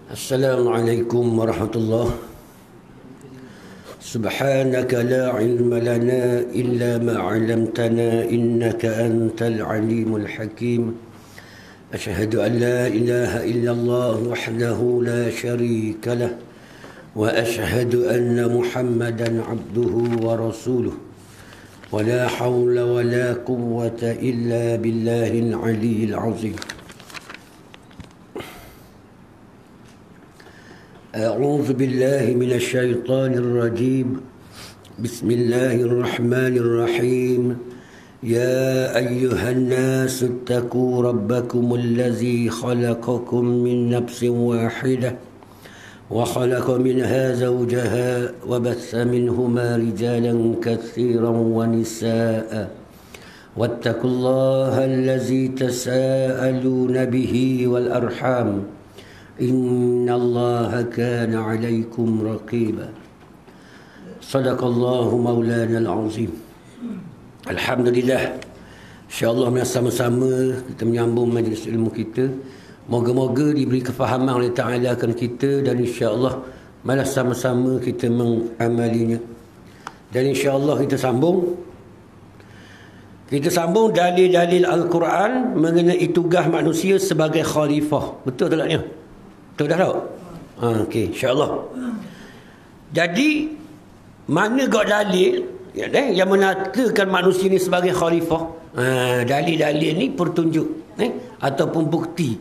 Assalamualaikum warahmatullahi. Subhanaka la ilma lana illa ma 'allamtana innaka antal alimul hakim. Asyhadu an la ilaha illallah wahdahu la syarika lah wa asyhadu anna Muhammadan 'abduhu wa rasuluh. Wa la hawla wa la quwwata illa billahil 'aliyyil 'azim. أعوذ بالله من الشيطان الرجيم. بسم الله الرحمن الرحيم. يا أيها الناس اتقوا ربكم الذي خلقكم من نفس واحدة وخلق منها زوجها وبث منهما رجالا كثيرا ونساء واتقوا الله الذي تساءلون به والأرحام إن الله كان عليكم رقيبا. صدق الله مولانا العظيم. Alhamdulillah, insyaAllah sama-sama kita menyambung majlis ilmu kita. Moga-moga diberi kefahaman oleh Ta'ala akan kita, dan insyaAllah malah sama-sama kita mengamalinya. Dan insyaAllah kita sambung dalil-dalil Al-Quran mengenai tugas manusia sebagai khalifah. Betul tak taknya? Betul dah tak? Okey, insyaAllah. Jadi, mana gak dalil yang menatakan manusia ni sebagai khalifah? Dalil-dalil ni pertunjuk ataupun bukti.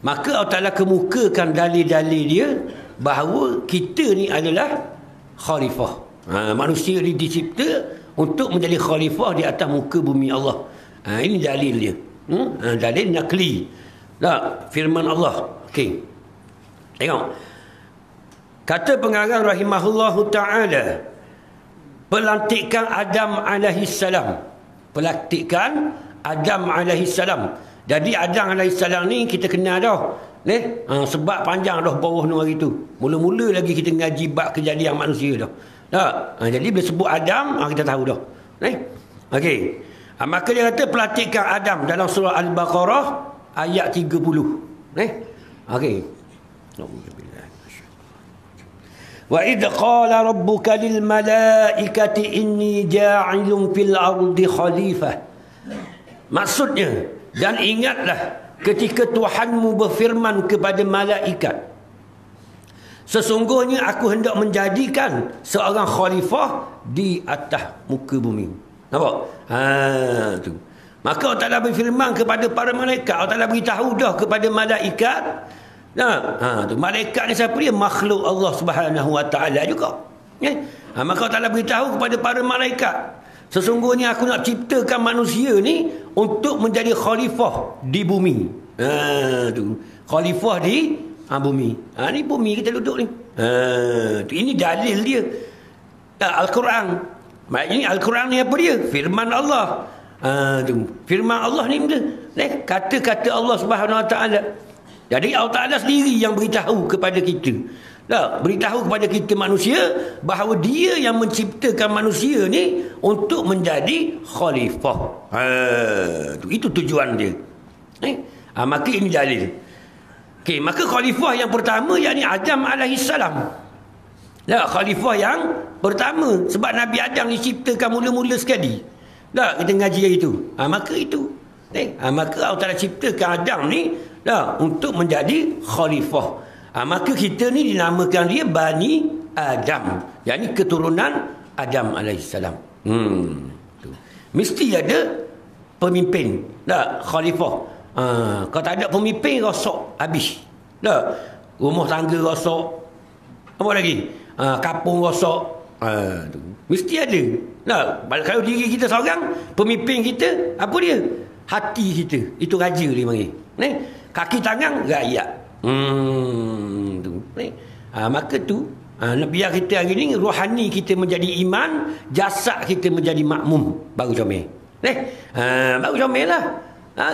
Maka Allah Ta'ala kemukakan dalil-dalil dia bahawa kita ni adalah khalifah. Manusia ni dicipta untuk menjadi khalifah di atas muka bumi Allah. Ini dalil dia. Dalil nakli. Firman Allah. Okey. Tengok. Kata pengarang rahimahullahu ta'ala, pelantikan Adam alaihissalam. Pelantikan Adam alaihissalam. Jadi Adam alaihissalam ni kita kenal dah. Sebab panjang dah bawah ni hari tu. Mula-mula lagi kita ngaji bab kejadian manusia dah. Jadi bila sebut Adam, kita tahu dah. Okey. Maka dia kata pelantikan Adam dalam surah Al-Baqarah ayat 30. Okey. Wa idh qala rabbuka lil malaikati inni ja'ilun fil ardi khalifah. Maksudnya, dan ingatlah ketika Tuhanmu berfirman kepada malaikat, sesungguhnya aku hendak menjadikan seorang khalifah di atas muka bumi. Nampak? Tu. Maka Allah Ta'ala berfirman kepada para malaikat. Allah Ta'ala beritahu dah kepada malaikat. Tu. Malaikat ni siapa dia? Makhluk Allah Subhanahu Wa Ta'ala juga. Maka Allah Ta'ala beritahu kepada para malaikat, sesungguhnya aku nak ciptakan manusia ni untuk menjadi khalifah di bumi. Tu. Khalifah di bumi. Ni bumi kita duduk ni. Ini dalil dia. Al-Quran. Ini Al-Quran ni apa dia? Firman Allah. Firman Allah ni kata-kata Allah Subhanahu Wa Ta'ala. Jadi Allah Ta'ala sendiri yang beritahu kepada kita. Beritahu kepada kita manusia bahawa dia yang menciptakan manusia ni untuk menjadi khalifah. Itu tujuan dia. Maka ini dalil. Okey, maka khalifah yang pertama yakni Adam alaihissalam. Khalifah yang pertama, sebab Nabi Adam diciptakan mula-mula sekali. Kita ngaji hari itu. Maka itu. Maka Allah Ta'ala ciptakan Adam ni untuk menjadi khalifah. Maka kita ni dinamakan dia Bani Adam. Yang ni keturunan Adam alaihissalam. Mesti ada pemimpin. Khalifah. Kalau tak ada pemimpin, rosak. Habis. Rumah tangga rosak. Apa lagi? Kapung rosak. Mesti ada. Kalau diri kita seorang, pemimpin kita, apa dia? Hati kita. Itu raja dia panggil. Kaki tangan, rakyat. Tu. Maka tu, biar kita hari ni, rohani kita menjadi iman, jasad kita menjadi makmum. Baru comel. Baru comel lah.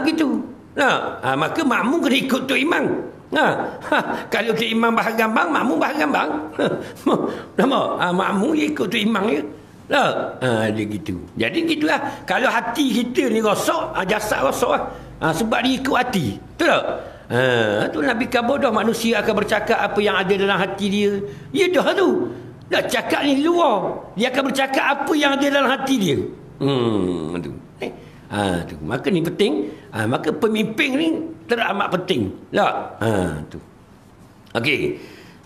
Gitu. Maka makmum kena ikut tu imam. Kalau tu imam bahar gambang, makmum bahar gambang. Makmum dia ikut tu imam dia. Dia gitu. Jadi gitulah. Kalau hati kita ni rosak, jasad rosak lah. Sebab dia ikut hati. Betul tak? Tu Nabi kabur dah, manusia akan bercakap apa yang ada dalam hati dia. Ya dah tu. Dah cakap ni luar. Dia akan bercakap apa yang ada dalam hati dia. Tu. Tu. Maka ni penting. Maka pemimpin ni teramat penting. Tak? Tu. Okey.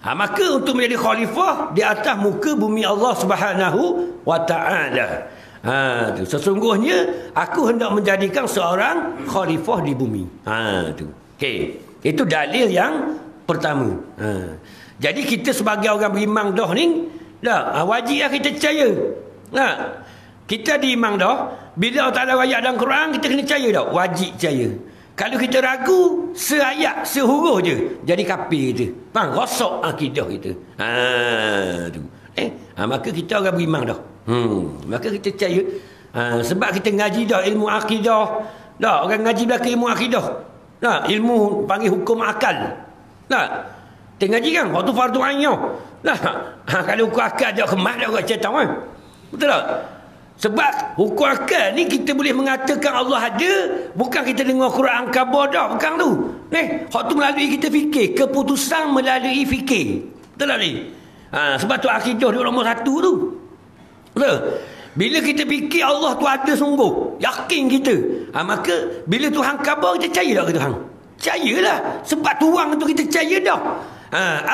Maka untuk menjadi khalifah di atas muka bumi Allah Subhanahu wa taala. Sesungguhnya aku hendak menjadikan seorang khalifah di bumi. Tu. Okey. Itu dalil yang pertama. Jadi kita sebagai orang beriman dah ni, wajiblah kita percaya. Kita diimam dah, bila Allah Taala ayat dalam Quran kita kena percaya dah, wajib percaya. Kalau kita ragu seayat, sehuruf je, jadi kafir je. Faham? Rosak akidah kita. Tu. Maka kita orang beriman dah. Maka kita percaya. Sebab kita ngaji dah ilmu akidah. Dah, orang ngaji belakang ilmu akidah. Nah, ilmu panggil hukum akal. Nah, kita ngaji kan waktu fardu ain. Nah, kalau hukum akal tak kemat dah orang cerita kan. Betul tak? Sebab hukum akal ni kita boleh mengatakan Allah ada, bukan kita dengar Quran khabar dah, bukan tu. Hak tu melalui kita fikir, keputusan melalui fikir. Betul tak ni? Sebab tu akidah dia nombor satu tu. Betul? Bila kita fikir Allah tu ada sungguh, yakin kita, maka bila Tuhan khabar kita percaya tak ke Tuhan? Percayalah. Sebab Tuhan tu kita percaya dah.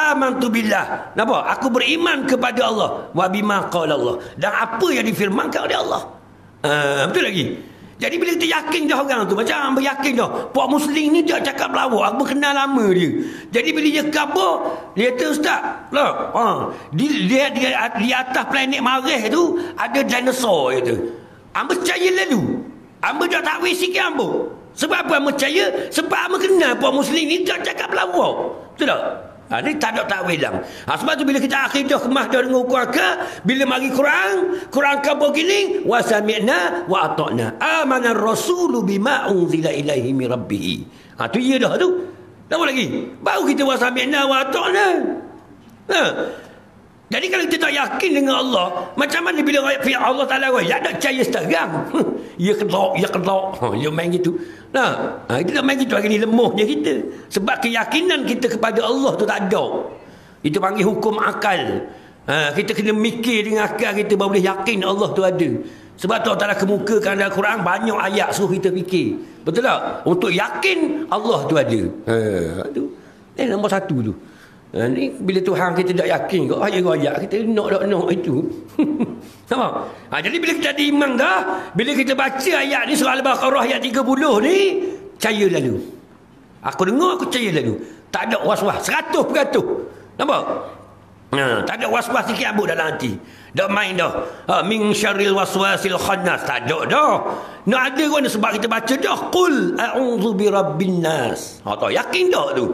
Amantu billah. Nampak? Aku beriman kepada Allah. Wa bima qala Allah. Dan apa yang difirmankan oleh Allah. Betul lagi? Jadi bila kita yakin dah orang tu, macam hamba yakin dah, Puak Muslim ni dia cakap pelawak, aku kenal lama dia. Jadi bila dia khabar, dia kata ustaz, di atas planet Marikh tu ada dinosaur itu. Hamba percaya lalu. Hamba dah takwil sikit hamba. Sebab apa hamba percaya? Sebab hamba kenal Puak Muslim ni dia cakap pelawak. Betul tak? Ini tak ada takwil dah. Sebab tu bila kita akidah kemah dah dengan hukum akal, bila mari Quran khabar gini, wa sami'na wa ata'na. Amana ar-rasulu bima unzila ilaihi min rabbih. Tu iya dah tu. Apa lagi? Baru kita wa sami'na wa ata'na. Jadi kalau kita tak yakin dengan Allah, macam mana bila Allah Ta'ala ya tak percaya sekarang. Ya kelak, ya main gitu. Kita tak main gitu hari ni, lemah je kita. Sebab keyakinan kita kepada Allah tu tak ada. Itu panggil hukum akal. Kita kena mikir dengan akal kita baru boleh yakin Allah tu ada. Sebab tu Allah Ta'ala kemukakan dalam Quran banyak ayat suruh kita fikir. Betul tak? Untuk yakin Allah tu ada. Tu. Nombor satu tu. Ni bila Tuhan kita tak yakin kau ayat kita nak itu. Sama. Jadi bila kita diimam dah, bila kita baca ayat ni surah Al-Baqarah ayat 30 ni, percaya lalu. Aku dengar aku percaya lalu. Tak ada was-was 100%. Nampak? Tak ada was-was sikit abuk dalam hati. Tak main dah. Min syarril waswasil khannas. Tak ada dah. Nak ada kan sebab kita baca dah. Qul a'udzu birabbin nas. Tak yakin dah tu.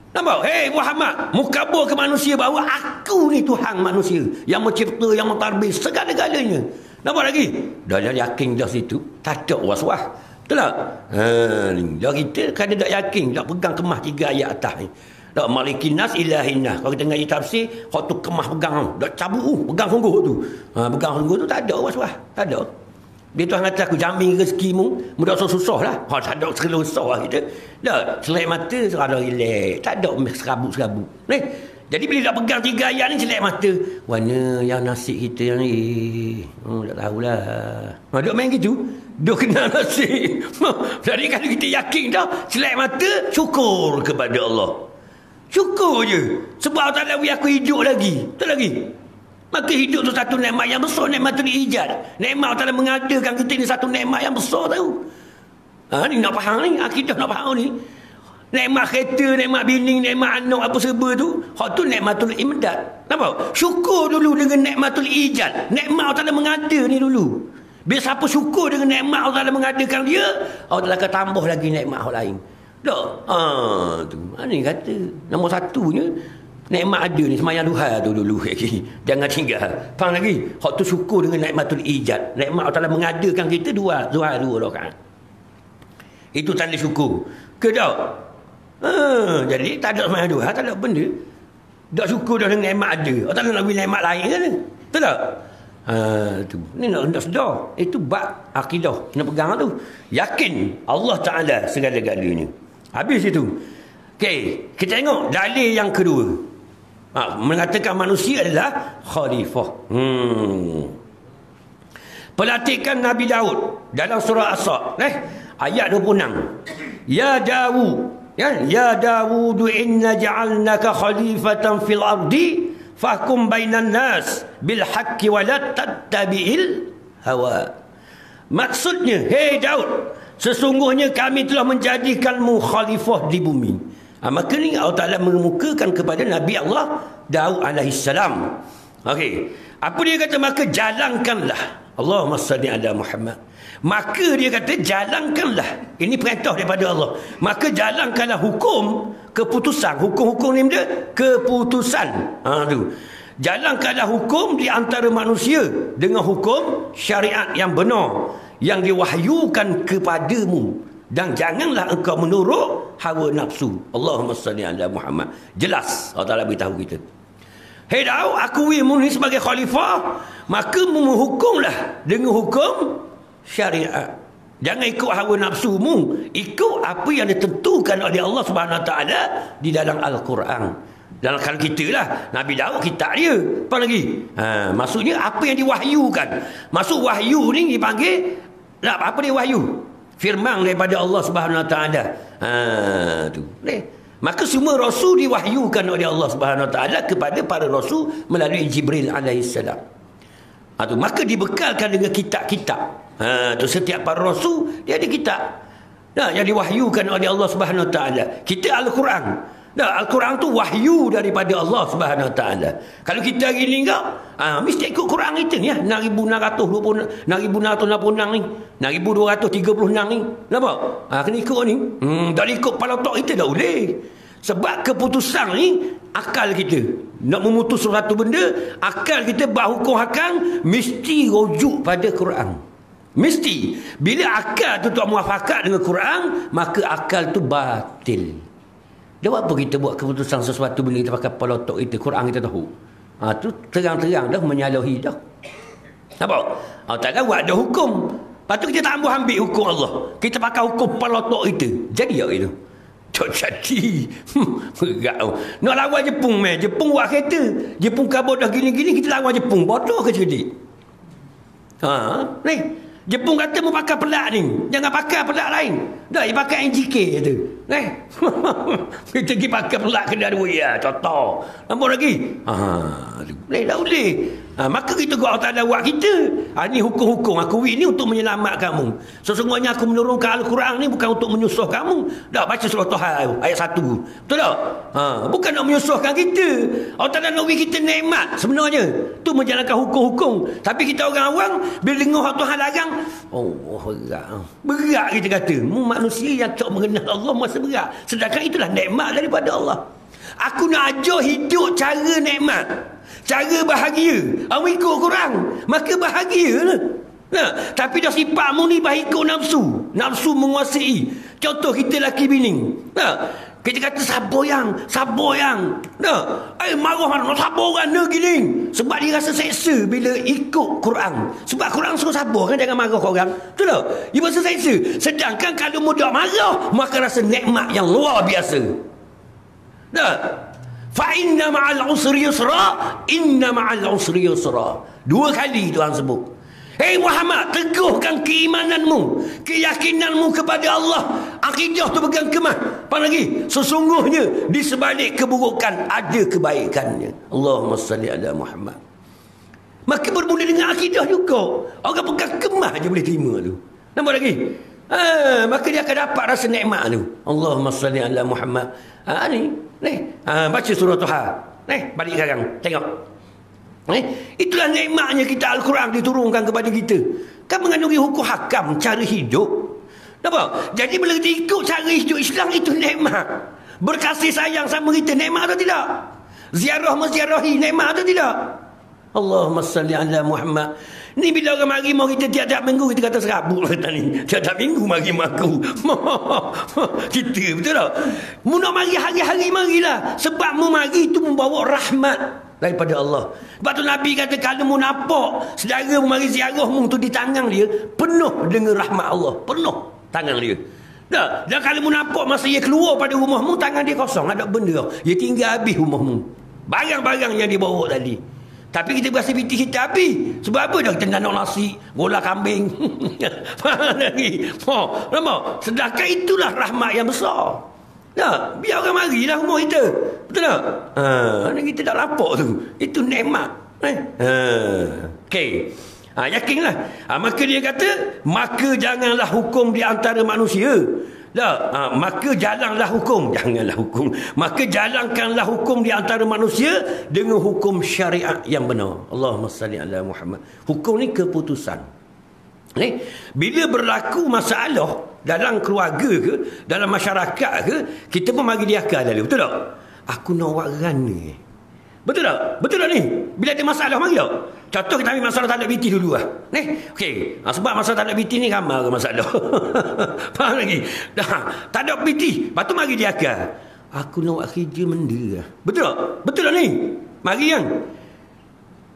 Nampak? Hei Muhammad, mukabur ke manusia bahawa aku ni Tuhan manusia yang mencipta, yang mentarbis segala-galanya. Nampak lagi? Dah yakin dah situ, tak ada was-was. Betul tak? Dah kita kan tak yakin, tak pegang kemah 3 ayat atas ni. Tak malikin nas ilahin nas. Kalau kita ngaji tafsir, kau tu kemah pegang, dah cabut pegang sungguh tu. Pegang sungguh tu tak ada was-was, tak ada. Dia Tuhan kata aku jamin rezekimu, mudah susah lah. Tak ada susah lah kita. Tak, selek mata serada relax. Tak ada serabut-serabut. Jadi bila tak pegang 3 ayat ni selek mata. Mana yang nasib kita yang ni? Tak tahulah. Duk main gitu. Duk kenal nasib. Jadi kalau kita yakin dah, selek mata, syukur kepada Allah. Syukur je. Sebab tak ada aku hidup lagi. Tak lagi. Maka hidup tu satu nikmat yang besar, nikmatul ijad. Nikmat Allah mengadakan kita ni satu nikmat yang besar tahu. Ni nak faham ni, akidah nak faham ni. Nikmat kereta, nikmat bini, nikmat anak apa serba tu, hak tu nikmatul imdad. Nampak? Syukur dulu dengan nikmatul ijad. Nikmat Allah mengada ni dulu. Bila siapa syukur dengan nikmat Allah mengadakan dia, Allah akan tambah lagi nikmat hak lain. Tak? Tu. Ni kata nombor satunya nikmat ada ni, semayang duha tu dulu lagi. Jangan tinggal. Faham lagi? Hak tu syukur dengan nikmatul ijad. Nikmat Allah mengadakan kita dua rakaat. Itu tanda syukur. Ke tak? Jadi tak ada semayang duha, tak ada benda. Tak syukur dah dengan nikmat ada. Allah nak bagi nikmat lain kan? Betul tak? Tu. Ni nak sedar. Itu bab akidah. Kena pegang tu. Yakin Allah Ta'ala segala-galanya. Habis itu. Okey, kita tengok dalil yang kedua. Mengatakan manusia adalah khalifah. Pelantikan Nabi Daud dalam surah As-Sadd, ayat 26. Ya Dawud, ya Dawud inna ja'alnaka khalifatan fil ardi fahkum bainan nas bil haqqi wa la tattabi'il hawa. Maksudnya, hei Daud, sesungguhnya kami telah menjadikanmu khalifah di bumi. Maka ni Allah Ta'ala mengemukakan kepada Nabi Allah Daud alaihissalam. Okey, apa dia kata? Maka jalankanlah. Allahumma salli ala Muhammad. Maka dia kata jalankanlah. Ini perintah daripada Allah. Maka jalankanlah hukum, keputusan. Hukum-hukum ni dia keputusan. Tu. Jalankanlah hukum di antara manusia dengan hukum syariat yang benar yang diwahyukan kepadamu, dan janganlah engkau menurut hawa nafsu. Allahumma salli ala Muhammad. Jelas Allah Ta'ala beritahu kita. Hei Daud, akui mu ni sebagai khalifah, maka mu menghukumlah dengan hukum syariat. Jangan ikut hawa nafsumu, ikut apa yang ditentukan oleh Allah Subhanahu Wa Taala di dalam Al-Quran. Dalam kalau kita lah, Nabi Daud kitab dia. Apa lagi? Maksudnya apa yang diwahyukan. Maksud wahyu ni dipanggil apa dia wahyu? Firman daripada Allah Subhanahu Wa Taala. Tu. Maka semua rasul diwahyukan oleh Allah Subhanahu Wa Taala kepada para rasul melalui Jibril alaihissalam. Maka dibekalkan dengan kitab-kitab. Setiap para rasul dia ada kitab. Yang diwahyukan oleh Allah Subhanahu Wa Taala. Kita Al-Quran. Al-Quran tu wahyu daripada Allah Subhanahu Wa Taala. Kalau kita hari ni mesti ikut Quran kita ni 6626 ni, 6236 ni. Nampak? Kena ikut ni. Tak ikut kepala otak kita tak boleh. Sebab keputusan ni akal kita. Nak memutus sesuatu benda, akal kita berhukum hakam mesti rujuk pada Quran. Mesti. Bila akal tu tak muafakat dengan Quran, maka akal tu batil. Dia buat apa kita buat keputusan sesuatu benda kita pakai kepala otak kita, Quran kita tahu. Tu terang-terang dah menyalahi dah. Nampak? Allah Ta'ala buat ada hukum. Lepas tu kita tak ambil hukum Allah. Kita pakai hukum kepala otak kita. Jadi tak itu? Tak jadi. Berat. Nak lawan Jepun meh. Jepun buat kereta. Jepun kabut dah gini-gini, kita lawan Jepun. Bodoh ke cerdik? Ni. Jepun kata mau pakai pelak ni. Jangan pakai pelak lain. Dah, dia pakai NGK tu. Kita pergi pakai pelak kena dua ya. Contoh. Nampak lagi? Tak boleh. Maka kita Allah Ta'ala buat kita. Ini hukum-hukum. Aku ni untuk menyelamatkan kamu. Sesungguhnya aku menurunkan Al-Quran ni bukan untuk menyusah kamu. Dah, baca surah Taha ayat 1. Betul tak? Bukan nak menyusahkan kita. Allah Ta'ala nak beri kita nikmat sebenarnya. Tu menjalankan hukum-hukum. Tapi kita orang awam, bila dengar Tuhan larang, berat kita kata. Manusia yang tak mengenal Allah masa berat. Sedangkan itulah nikmat daripada Allah. Aku nak ajar hidup cara nikmat, cara bahagia. Awak ikut Quran, maka bahagia lah. Tapi dah sifatmu ni ikut nafsu. Nafsu menguasai. Contoh kita laki bini. Kita kata sabar yang. Marah sabar orang gini. Sebab dia rasa seksa bila ikut Quran. Sebab Quran suruh sabar kan, jangan marah orang. Betul tak? Dia rasa seksa. Sedangkan kalau mudah marah, maka rasa nikmat yang luar biasa. Fa inna ma'al usri yusra, inna ma'al usri yusra. 2 kali Tuhan sebut. Hei Muhammad, teguhkan keimananmu, keyakinanmu kepada Allah. Akidah tu pegang kemah. Apa lagi? Sesungguhnya di sebalik keburukan ada kebaikannya. Allahumma salli ala Muhammad. Maka bermula dengan akidah juga. Orang pegang kemah je boleh terima tu. Nampak lagi? Maka dia akan dapat rasa nikmat tu. Allahumma salli ala Muhammad. Baca surah Taha. Balik sekarang. Tengok. Itulah nikmatnya kita Al-Quran diturunkan kepada kita. Kan mengandungi hukum hakam cara hidup. Nampak? Jadi bila kita ikut cara hidup Islam, itu nikmat. Berkasih sayang sama kita, nikmat atau tidak? Ziarah menziarahi, nikmat atau tidak? Allahumma salli ala Muhammad. Ni bila orang mari mau kita tiap-tiap minggu kita kata serabut kata ni. Tiap-tiap minggu mari aku. Kita betul tak? Mu nak mari hari-hari marilah. Sebab mu mari itu membawa rahmat daripada Allah. Sebab tu Nabi kata kalau mu nampak saudara mu mari ziarah mu tu di tangan dia penuh dengan rahmat Allah. Penuh tangan dia. Dan kalau mu nampak masa dia keluar pada rumahmu, tangan dia kosong, ada benda. Dia tinggal habis rumahmu. Barang-barang yang dia bawa tadi. Tapi kita berasa piti kita habis. Sebab apa dah kita nak nasi, bola kambing. Faham lagi? Nampak? Sedangkan itulah rahmat yang besar. Biar orang marilah rumah kita. Betul tak? Kita tak nampak tu. Itu nikmat. Okey. Yakinlah. Maka dia kata, maka janganlah hukum di antara manusia. Maka jalanlah hukum. Janganlah hukum. Maka jalankanlah hukum di antara manusia dengan hukum syariat yang benar. Allahumma salli ala Muhammad. Hukum ni keputusan. Bila berlaku masalah dalam keluarga ke, dalam masyarakat ke, kita pun bagi dia akal dulu. Betul tak? Aku nak buat rana. Betul tak? Betul tak ni? Bila ada masalah, mari tak? Contoh kita ambil masalah tak ada biti dulu lah. Okey. Sebab masalah tak ada biti ni ramai ke masalah. Faham lagi? Tak ada biti. Lepas tu mari dia akal. Aku nak buat kerja benda lah. Betul tak? Betul tak ni? Mari yang.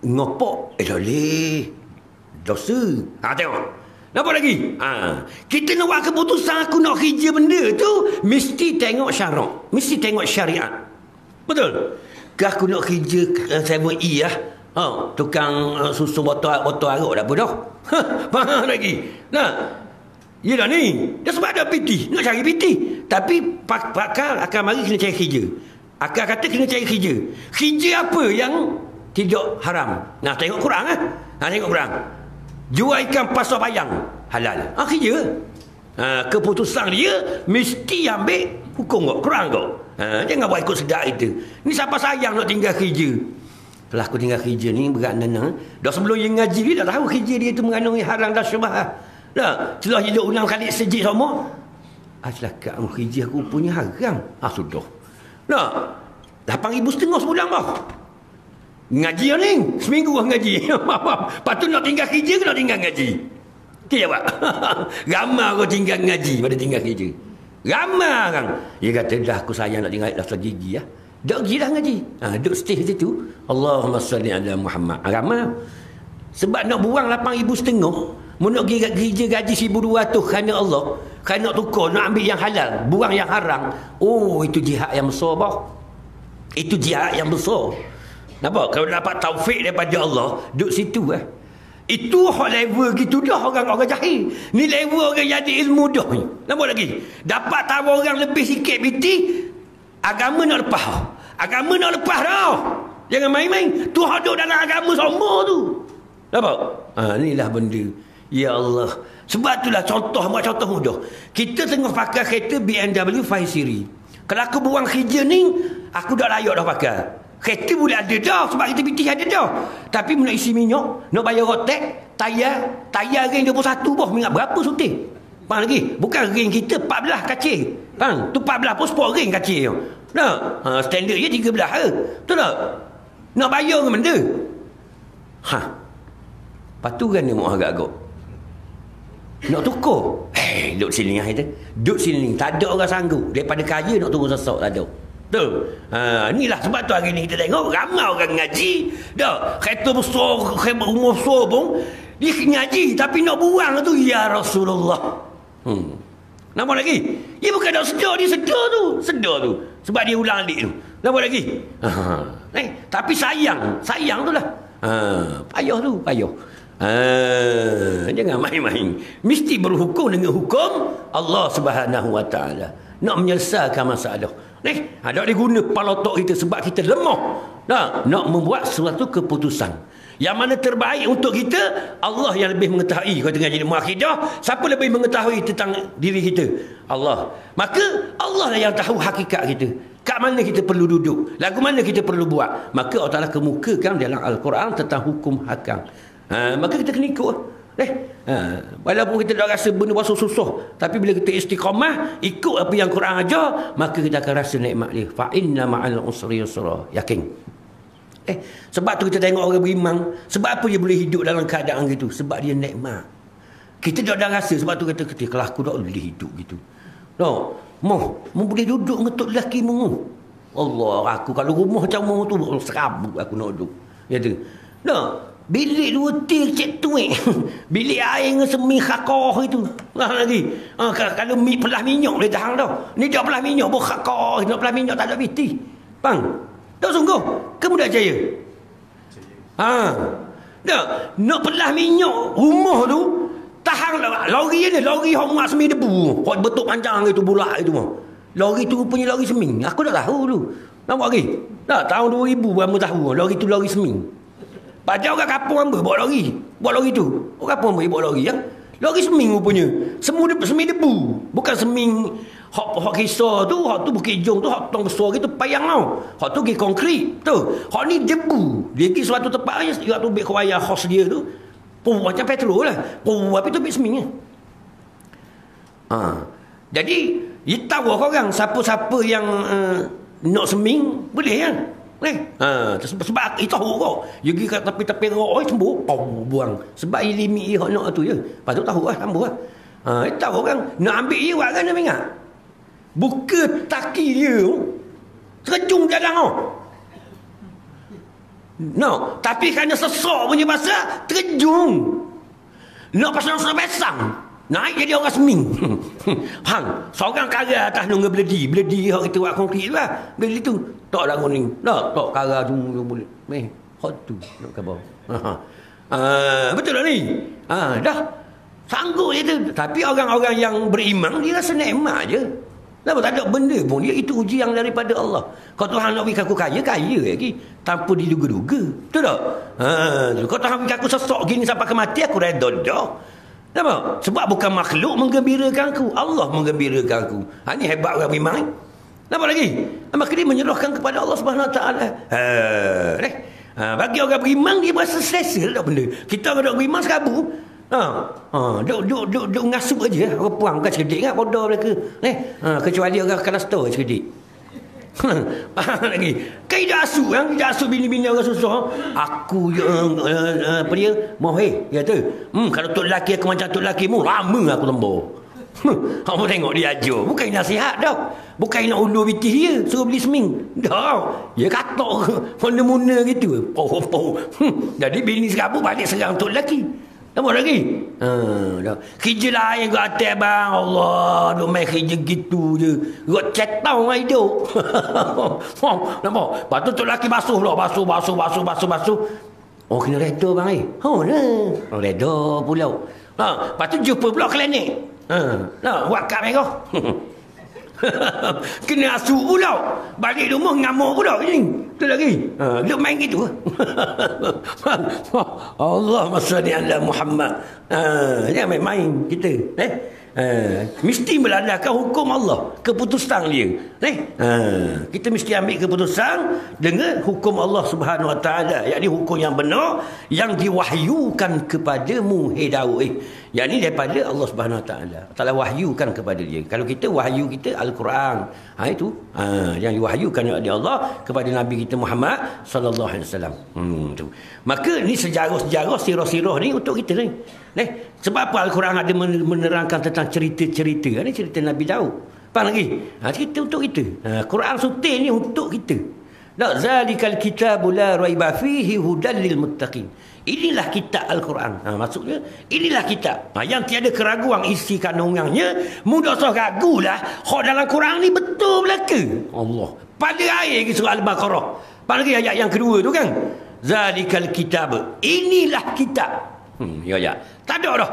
Ngopok. Loleh. Dosa. Tengok. Nampak lagi? Kita nak buat keputusan aku nak kerja benda tu, mesti tengok syarak. Mesti tengok syariat. Betul? Aku nak kerja 7E lah. Tukang susu botol arak dah apa dah. Faham lagi? Yelah ni. Dah sebab ada PT. Nak cari PT. Tapi pakar akan mari kena cari kerja. Akal kata kena cari kerja. Kerja apa yang tidak haram? Tengok Quran lah. Tengok Quran. Jual ikan pasar payang. Halal. Kerja. Keputusan dia mesti ambil hukum kau. Quran kau. Jangan buat ikut sedap kita. Ni siapa sayang nak tinggal kerja. Setelah aku tinggal kerja ni berat nana. Dah sebelum dia ngaji dia dah tahu kerja dia tu mengandungi haram dan syubhat. Setelah dia ulang kali sejik sama. Celaka kerja aku punya haram. Sudah. 8,500 sebulan bah. Ngaji ni. Seminggu lah ngaji. Lepas tu nak tinggal kerja ke nak tinggal ngaji? Okay jawab. Ramai kau tinggal ngaji pada tinggal kerja. Ramai kan. Dia kata dah aku sayang nak tinggal dah gigi lah. Duk pergi dah ngaji. Duk stay situ. Allahumma salli ala Muhammad. Ramai. Sebab nak buang 8,500. Mau nak kerja gaji 1,200 kerana Allah. Kerana nak tukar, nak ambil yang halal. Buang yang haram. Itu jihad yang besar bah. Itu jihad yang besar. Nampak? Kalau dapat taufik daripada Allah, duduk situ lah. Itu hak level gitu dah orang-orang jahil. Ni level orang jadi ilmu dah ni. Nampak lagi? Dapat tahu orang lebih sikit biti, agama nak lepas. Agama nak lepas dah. Jangan main-main. Tu hak duduk dalam agama semua tu. Nampak? Inilah benda. Ya Allah. Sebab itulah buat contoh mudah. Kita tengah pakai kereta BMW 5 Series. Kalau aku buang kerja ni, aku dah layak dah pakai. Kereta boleh ada dah sebab kita biti ada dah. Tapi nak isi minyak, nak bayar rotek, tayar ring 21 boh, minyak berapa suting? Faham lagi? Bukan ring kita 14 kacil. Faham? Tu 14 pun sport ring kacil. Standard je 13 ke. Betul tak? Nak bayar ke benda? Lepas tu kan dia mau agak-agak. Nak tukar. Duduk sini kita. Duduk sini. Tak ada orang sanggup. Daripada kaya nak turun sesak tak ada. Betul. Inilah sebab tu hari ni kita tengok ramai orang ngaji. Kereta besar, rumah besar pun dia ngaji tapi nak buang tu ya Rasulullah. Nampak lagi? Dia bukan nak sedar, dia sedar tu. Sebab dia ulang alik tu. Nampak lagi? Tapi sayang tu lah. Payah tu, payah. Jangan main-main. Mesti berhukum dengan hukum Allah Subhanahu Wa Taala. Nak menyelesaikan masalah. Tak diguna kepala otak kita sebab kita lemah. Nak membuat suatu keputusan. Yang mana terbaik untuk kita, Allah yang lebih mengetahui. Kalau tengah jadi muakhidah, siapa lebih mengetahui tentang diri kita? Allah. Maka Allah lah yang tahu hakikat kita. Kat mana kita perlu duduk, lagu mana kita perlu buat. Maka Allah Ta'ala kemukakan dalam Al-Quran tentang hukum hakam. Maka kita kena ikut. Walaupun kita dah rasa benda bahasa susah, tapi bila kita istiqamah ikut apa yang Quran ajar, maka kita akan rasa nikmat dia. Fa inna ma'al usri yusra. Yakin. Sebab tu kita tengok orang beriman, sebab apa dia boleh hidup dalam keadaan gitu? Sebab dia nikmat. Kita dah rasa, sebab tu kata kalau aku tak boleh hidup gitu. Mau boleh duduk ngetuk lelaki mu. Allah, aku kalau rumah macam mu tu serabut aku nak duduk. Ya tu. Bilik 2 tir cek tuik. Bilik air dengan seming khakor itu. Lagi. Kalau pelah minyak boleh tahan tau. Ni dia pelah minyak buat khakor. Nak pelah minyak tak ada biti. Bang. Tak sungguh. Kamu dah percaya? Tak. Nak pelah minyak rumah tu. Tahan lah. Lori ni. Lori yang muat seming debu. Hak betul panjang itu bulat itu. Lori tu punya lori seming. Aku tak tahu dulu. Nampak lagi? Tak. Tahun 2000 berapa tahu. Lori tu lori seming. Pajak orang kapung hamba bawa lori. Bawa lori tu. Orang kapung hamba bawa lori ya. Lori seming rupanya. Seming debu. Bukan seming hak kisar tu, hak tu Bukit Jong tu, hak tong besar gitu payang tau. Hak tu pergi konkrit tu. Hak ni debu. Dia pergi suatu tempat aja, dia tu ambil kewayar khos dia tu. Macam petrol lah. Tapi tu ambil seming. Jadi, dia tahu orang siapa-siapa yang nak seming boleh kan? Sebab itu tahu kau. Dia pergi kat tepi-tepi rok, sembuh, buang. Sebab dia limit dia nak tu je. Lepas tu tahu lah, sambung lah. Dia tahu kan, nak ambil dia buat kan dia ingat. Buka taki dia, terjung jalan kau. No, tapi kerana sesak punya pasal, terjung. Nak pasang-pasang. Naik jadi orang seming. Hang, seorang kara atas nunggu beledi. Beledi yang kita buat konkrit tu lah. Beledi tu. Tak lah kuning. Tak kara tu boleh. Hot tu. Nak khabar. Betul lah ni. Dah. Sanggup je tu. Tapi orang-orang yang beriman, dia rasa nikmat je. Kenapa tak ada benda pun. Dia itu ujian daripada Allah. Kalau Tuhan nak bagi aku kaya lagi. Tanpa diduga-duga. Betul tak? Kalau Tuhan bagi aku sesak gini sampai ke mati, aku reda dah. Nampak? Sebab bukan makhluk menggembirakan aku. Allah menggembirakan aku. Ini hebat orang beriman. Nampak lagi? Maka dia menyerahkan kepada Allah Subhanahu Wa Taala. Bagi orang beriman, dia berasa selesa tak benda. Kita orang beriman sekabu. Duk ngasup aja. Orang puang bukan sekedik kan. Bodoh mereka. Kecuali orang kalastor sekedik. Lagi kan dia asuh kan, dia asuh bini-bini orang susah. Aku apa dia moheh kata kalau tok lelaki aku macam tok lelaki mu lama aku tembak. Kamu tengok dia ajar, bukan nasihat dah, bukan nak ulur bitih dia suruh beli seming dah, dia katok mana-mana gitu. Jadi bini sekabu balik serang tok lelaki. Nampak lagi? Kerja lain ke atas bang. Allah, duk main kerja gitu je. Rot cetang dengan hidup. Nampak? Lepas tu tu lelaki basuh pula. Basuh. Oh, kena reda bang reda pula. Lepas tu jumpa pula klinik. Buat kad merah. Kena asuh pula. Balik rumah ngamuk pula ni. Tu lagi. Duk main gitu. Allahumma salli ala Muhammad. Jangan main-main kita. Mesti melandaskan hukum Allah, keputusan dia. Kita mesti ambil keputusan dengan hukum Allah Subhanahu Wa Taala, yakni hukum yang benar yang diwahyukan kepadamu Daud. Yakni daripada Allah Subhanahu Wa Taala. Taala wahyukan kepada dia. Kalau kita wahyu kita Al-Quran. Itu yang diwahyukan oleh Allah kepada Nabi kita Muhammad sallallahu alaihi wasallam. Maka ni sejarah-sejarah sirah-sirah ni untuk kita ni. Sebab apa Al-Quran ada menerangkan tentang cerita-cerita. Ini cerita Nabi Daud. Faham lagi? Cerita untuk kita. Quran sutil ni untuk kita. Zalikal kitabu la raiba fihi hudal lil muttaqin. Inilah kitab Al-Quran. Maksudnya inilah kitab yang tiada keraguan isi kandungannya. Mudah sah ragulah hak dalam Quran ni betul belaka. Allah. Pada ayat surah Al-Baqarah. Pada ayat yang kedua tu kan. Zalikal kitab. Inilah kitab. Ya. Tak ada dah.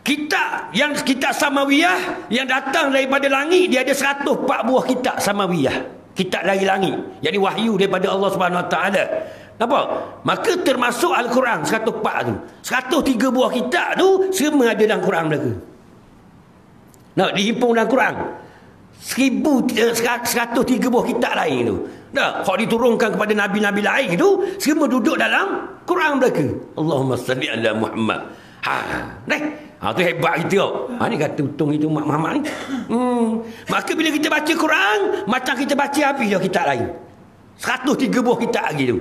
Kitab yang kitab Samawiyah yang datang daripada langit, dia ada 104 buah kitab Samawiyah. Kitab dari langit. Jadi wahyu daripada Allah Subhanahu Wa Taala. Nampak? Maka termasuk Al-Quran 104 tu. 103 buah kitab tu semua ada dalam Quran mereka. Dihimpun dalam Quran. 103 buah kitab lain tu. Kalau diturunkan kepada nabi-nabi lain tu semua duduk dalam Quran mereka. Allahumma salli ala Muhammad. Tu hebat kita. Ni kata untung itu Mak Muhammad ni. Maka bila kita baca Quran macam kita baca habis dah kitab lain. 103 buah kitab lagi tu.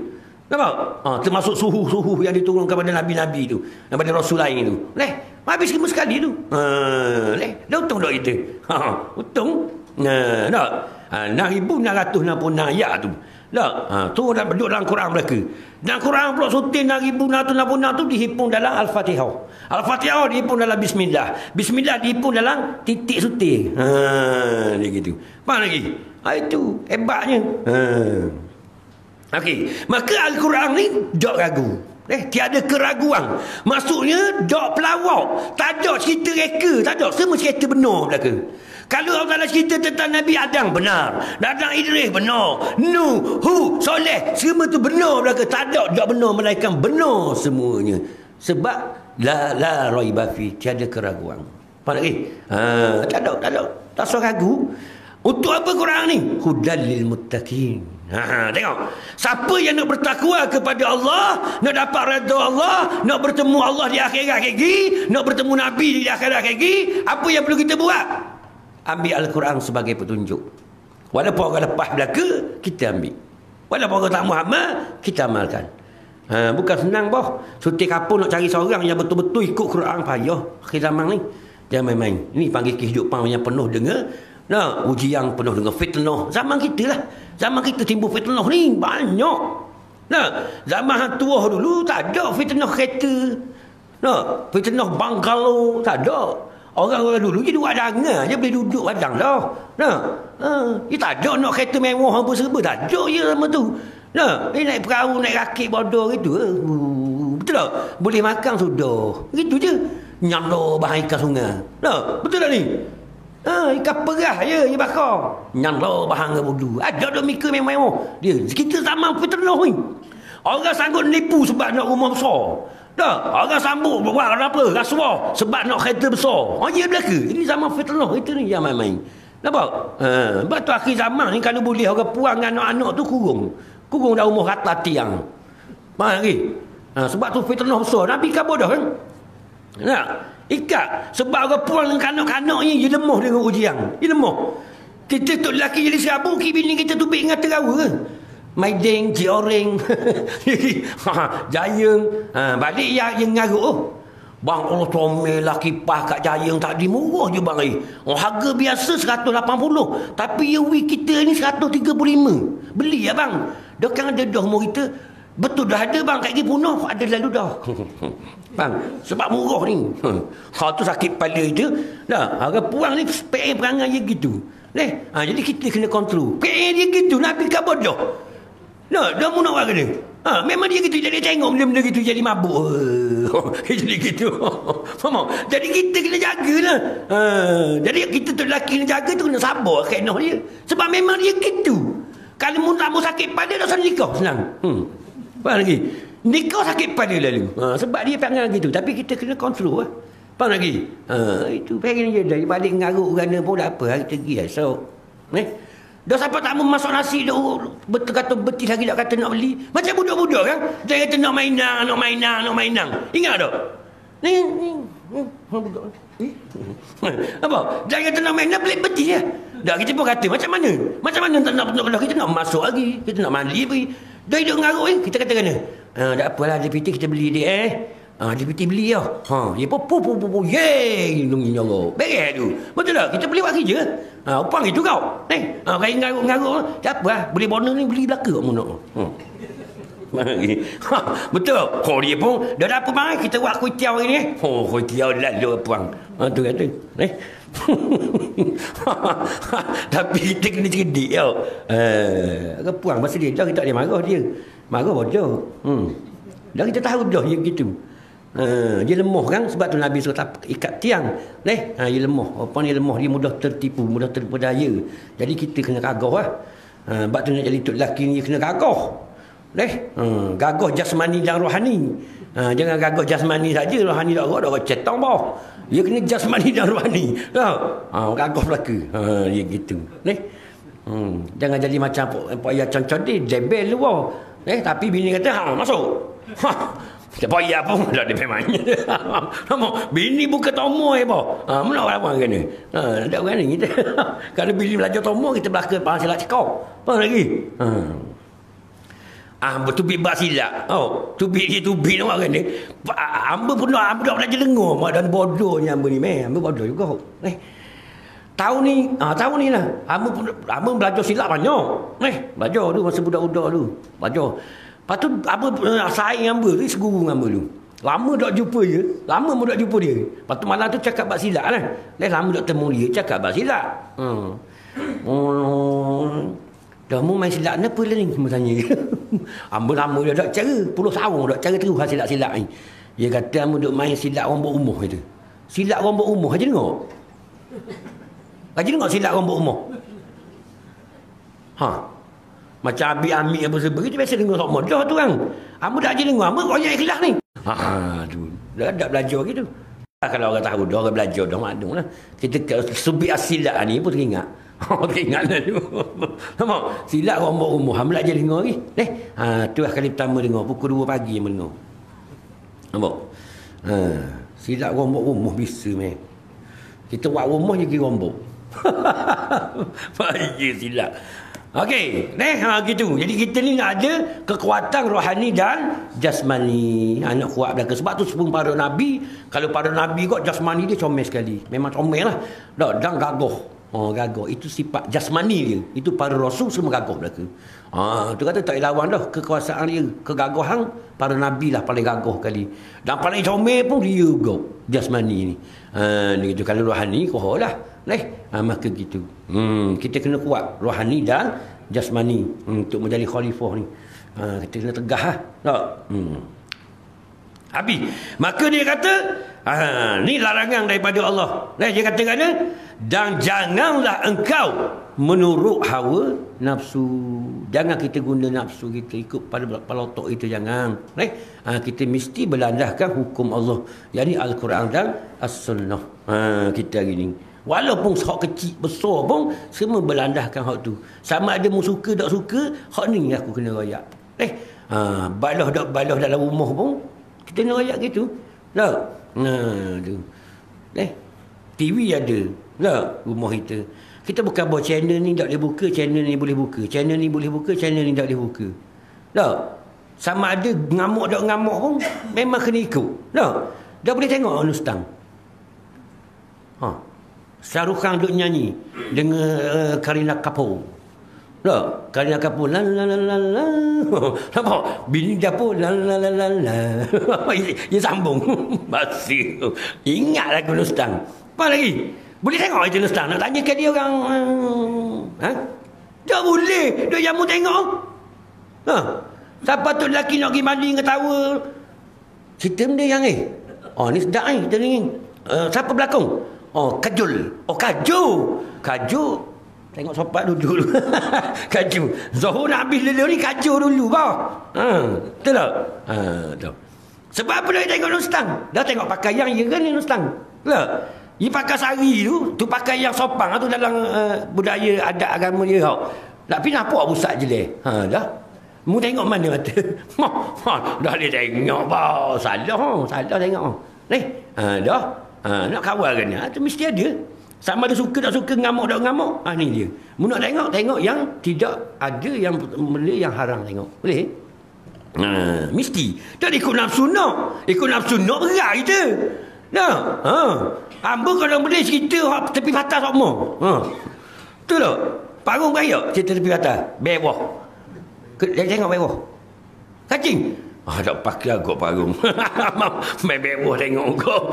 Nampak? Termasuk suhu-suhu yang diturunkan kepada nabi-nabi tu, kepada rasul lain tu. Habis semua sekali tu. Dah untung dah kita. Untung. 6,666 ayat tu. Tak? Tu dah duduk dalam Quran mereka. Dan Quran pula sutin 6,666 tu dihipung dalam Al-Fatihah. Al-Fatihah dihipung dalam Bismillah. Bismillah dihipung dalam titik sutin. Dia gitu. Faham lagi? Itu hebatnya. Okey, maka Al-Quran ni tak ragu. Tiada keraguan. Maksudnya tak pelawak, tak ada cerita reka, tak ada. Semua cerita benar belaka. Kalau Allah Ta'ala cerita tentang Nabi Adam, benar. Adam Idris, benar. Nuh, Hud, Soleh, semua tu benar belaka. Tak ada tak benar, melainkan benar semuanya. Sebab la raiba fi, tiada keraguan. Faham lagi? Tak ada. Tak usah ragu. Untuk apa Quran ni? Hudal lil muttaqin. Tengok. Siapa yang nak bertakwa kepada Allah, nak dapat redha Allah, nak bertemu Allah di akhirat lagi, nak bertemu Nabi di akhirat lagi, apa yang perlu kita buat? Ambil Al-Quran sebagai petunjuk. Walaupun orang lepas belaka, kita ambil. Walaupun orang tak Muhammad, kita amalkan. Bukan senang boh. Suti kapur nak cari seorang yang betul-betul ikut Quran payah akhir zaman ni. Jangan main-main. Ini panggil kehidupan yang penuh dengan ujian, penuh dengan fitnah. Zaman kita lah. Zaman kita timbul fitnah ni banyak. Zaman hang tua dulu tak ada fitnah kereta. Fitnah bangkalo tak ada. Orang-orang dulu je duduk adangan je, boleh duduk padang dah. Dia tak ada nak kereta mewah apa serba, tak ada je sama tu. Naik perahu, naik rakit bodoh gitu. Betul tak? Boleh makan sudah. Gitu je. Nyala bahan ikan sungai. Betul tak ni? Ikan perah je dia bakar. Nyala bahan ke bodoh. Ada dah mikir mewah. Dia kita zaman fitnah ni. Orang sanggup nipu sebab nak rumah besar. Orang sambut buat apa? Rasuah sebab nak kereta besar. Ya belaka. Ini zaman fitnah itu ni yang main-main. Nampak? Sebab tu akhir zaman ni kalau boleh orang puang anak-anak tu kurung dah umur rata tiang. Faham lagi? Sebab tu fitnah besar. Nabi kan bodoh kan? Ikat. Sebab orang puang dengan kanak-kanak ni dia lemah dengan ujian. Dia lemah. Kita tu lelaki jadi serabut, bini kita tubik dengan terawa ke? Maiding, Jioreng, Jayeng, balik yang ngaruk. Bang Allah comel lah kipas kat Jayeng tak dimurah je bang. Harga biasa 180. Tapi UV kita ni 135. Beli ya bang. Dia kan ada dah umur kita. Betul dah ada bang. Kat gigi punah ada lalu dah. Bang, sebab murah ni. Tu sakit kepala je. Harga puang ni PA perangai je gitu. Jadi kita kena kontrol. PA dia gitu. Nabi kan bodoh. Dia mu nak buat kena. Memang dia gitu. Jadi tengok benda-benda gitu jadi mabuk. Jadi gitu. Faham? Jadi kita kena jagalah. Jadi kita tu lelaki kena jaga tu kena sabar kena dia. Sebab memang dia gitu. Kalau mu tak mau sakit pada dah sana nikah senang. Faham lagi? Nikah sakit pada lalu. Sebab dia perangai gitu. Tapi kita kena kontrol lah. Faham lagi? Itu pengen je. Daripada ngaruk kerana pun tak apa. Kita pergi lah. So, dah siapa tak mau masuk nasi dah betul kata betis lagi nak kata nak beli. Macam budak-budak kan. Dia kata nak mainan. Ingat tak? Ni budak. Apa? Dia kata nak mainan beli betis ya. Dah kita pun kata macam mana tak nak kita nak masuk lagi. Kita nak mandi pergi. Dia hidup ngaruk kita kata kena. Tak apalah DPT kita beli dia DPT beli lah. Dia pun yeay nunggu beres tu. Betul tak? Kita beli buat kerja. Upang itu kau. Kain ngaruk-ngaruk. Tak apa lah. Beli bonus ni beli belaka kamu nak. Betul. Dia pun dah ada apa bang? Kita buat kuih tiaw ni. Kuih tiaw lalu puang. Tu kata. Tapi kita kena cerdik tau. Puang masa dia dah kita tak boleh marah dia. Marah bodoh. Dah kita tahu dah dia begitu. Dia lemah kan sebab tu Nabi suruh ikat tiang. Dia lemah. Apa ni lemah, dia mudah tertipu, mudah terpedaya. Jadi kita kena gagah lah. Sebab tu nak jadi tok lelaki ni kena gagah. Gagah jasmani dan rohani. Jangan gagah jasmani saja, rohani tak ada cetang bawah. Dia kena jasmani dan rohani. Gagah belaka. Dia gitu. Jangan jadi macam Pak Ayah concodin, jebel luar. Tapi bini kata, masuk. Tak payah pun tak ada pemain. Bini buka tomoh mana orang kena. Tak orang ni kita. Kalau bini belajar tomoh kita belaka pasal silap cekau. Apa lagi? Betul bibak silap. Tubik dia tubik nak kena. Hamba pun nak belajar dengar dan bodohnya hamba ni. Hamba bodoh juga. Tahun ni lah. Hamba belajar silap banyak. Belajar tu masa budak-budak tu. Belajar. Lepas tu saing hamba tu, seguru hamba tu. Lama tak jumpa dia. Lama mu tak jumpa dia. Lepas tu malam tu cakap bab silap lah. Lama tak temu dia, cakap bab silap. Dah mu main silap kenapa lah ni? Hamba tanya. Hamba lama dah tak cara. Puluh tahun dah cara terus silap-silap ni. Dia kata hamba duk main silap rombok umuh itu. Silap rombok umuh aja tengok. Aja tengok silap rombok umuh. Macam ambil apa sebab itu biasa dengar sama dah tu kan. Hamba tak aja dengar, hamba royak ikhlas ni. Tu. Dah ada belajar gitu. Kalau orang tahu dah orang belajar dah maklum lah. Kita subik silap ni pun teringat. Teringat lah tu. Nampak? Silap rombok umuh. Hamba tak aja dengar lagi. Tu lah kali pertama dengar. Pukul 2 pagi hamba dengar. Nampak? Silap rombok umuh bisa meh. Kita buat rumah je kira rombok. Baik silap. Okey, gitu. Jadi kita ni ada kekuatan rohani dan jasmani. Nak kuat belaka. Sebab tu sebelum para nabi, kalau para nabi kot jasmani dia comel sekali. Memang comel lah. Dan gagah. Gagah. Itu sifat jasmani dia. Itu para rasul semua gagah belaka. Tu kata tak lawan dah kekuasaan dia. Kegagahan para nabi lah paling gagah kali. Dan paling comel pun dia juga. Jasmani ni. Gitu. Kalau rohani, kohoh lah. Maka gitu. Kita kena kuat rohani dan jasmani untuk menjadi khalifah ni. Kita kena tegah lah. Tak? Habis. Maka dia kata, ni larangan daripada Allah. Dia kata kata, dan janganlah engkau menurut hawa nafsu. Jangan kita guna nafsu kita ikut pada palotok itu, jangan. Kita mesti berlandaskan hukum Allah, yakni Al-Quran dan As-Sunnah. Kita hari ni walaupun hak kecil besar pun semua berlandaskan hak tu. Sama ada mu suka tak suka, hak ni aku kena royak. Balah dalam rumah pun kita kena royak gitu. Tak? Tu. TV ada. Tak? Rumah kita. Kita bukan buat channel ni tak boleh buka, channel ni boleh buka. Channel ni boleh buka, channel ni tak boleh buka. Tak? Sama ada ngamuk tak ngamuk pun memang kena ikut. Tak? Dah boleh tengok Nustang. Shah Rukh Khan duk nyanyi dengan Kareena Kapoor. Tak? Kareena Kapoor la la la la la. Nampak? Bini dia pun la la la la la. Dia sambung. Masih. Ingat lagu Nustang. Apa lagi? Boleh tengok itu Nustang. Nak tanya ke dia orang. Tak boleh. Dia jamu tengok. Siapa tu lelaki nak pergi mandi dengan tawa. Cerita benda yang ni. Ni sedap ni. Kita ni. Siapa berlakon? Kajol. Kajol. Tengok sopat duduk dulu. Kajol. Zohor nak habis lelur ni kajol dulu. Betul tak? Betul. Sebab apa dia tengok Nustang? Dah tengok pakaian dia kan ni Nustang. Betul? Dia pakai sari tu pakai yang sopan tu dalam budaya adat agama dia tau. Tapi nampak pusat je dah. Mu tengok mana mata. Dah dia tengok bah. Salah tengok. Dah. Nak kawal kan tu mesti ada. Sama ada suka tak suka, ngamuk tak ngamuk. Ni dia. Mu nak tengok yang tidak ada yang boleh, yang haram tengok. Boleh? Mesti. Tak ikut nafsu nak. Ikut nafsu nak berat kita. Dah. Hamba kalau boleh cerita tepi patah semua. Betul tak? Parung baik cerita tepi patah. Bewah. Dia tengok bewah. Kacing. Tak pakai agak parung. Main bewah tengok kau.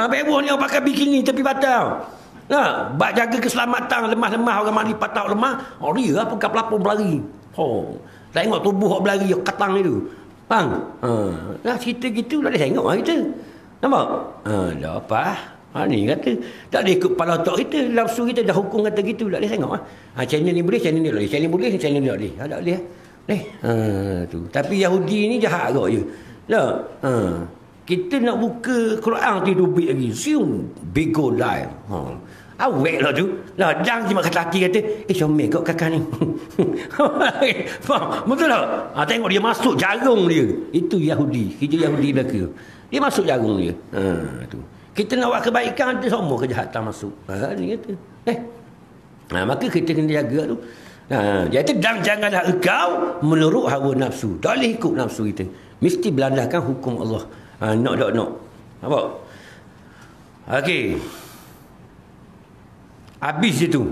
Bewah ni orang pakai bikini tepi patah. Bak jaga keselamatan lemah-lemah orang mandi patah lemah. Dia lah pegang pelapon berlari. Tengok tubuh orang berlari katang ni tu. Faham? Cerita gitu tak boleh tengok lah kita. Nampak? Dah apa? Ni kata tak boleh ikut kepala otak kita. Nafsu kita dah hukum kata gitu. Tak boleh tengok lah. Channel ni boleh, channel ni tak boleh. Channel boleh, channel ni tak boleh. Tak boleh. Tu. Tapi Yahudi ni jahat agak je. Tak? Kita nak buka Quran tidur big lagi. Zoom. Bigo live. Awek lah tu. Jangan cuma kata hati kata, comel kau kakak ni. Betul tak? Tengok dia masuk jagung dia. Itu Yahudi. Kerja Yahudi belaka. Dia masuk jagung dia. Tu. Kita nak buat kebaikan, ada semua kejahatan masuk. Ni kata. Maka kita kena jaga tu. Jadi janganlah engkau menurut hawa nafsu. Tak boleh ikut nafsu kita. Mesti berlandaskan hukum Allah. Nak. Nampak? Okey. Habis situ.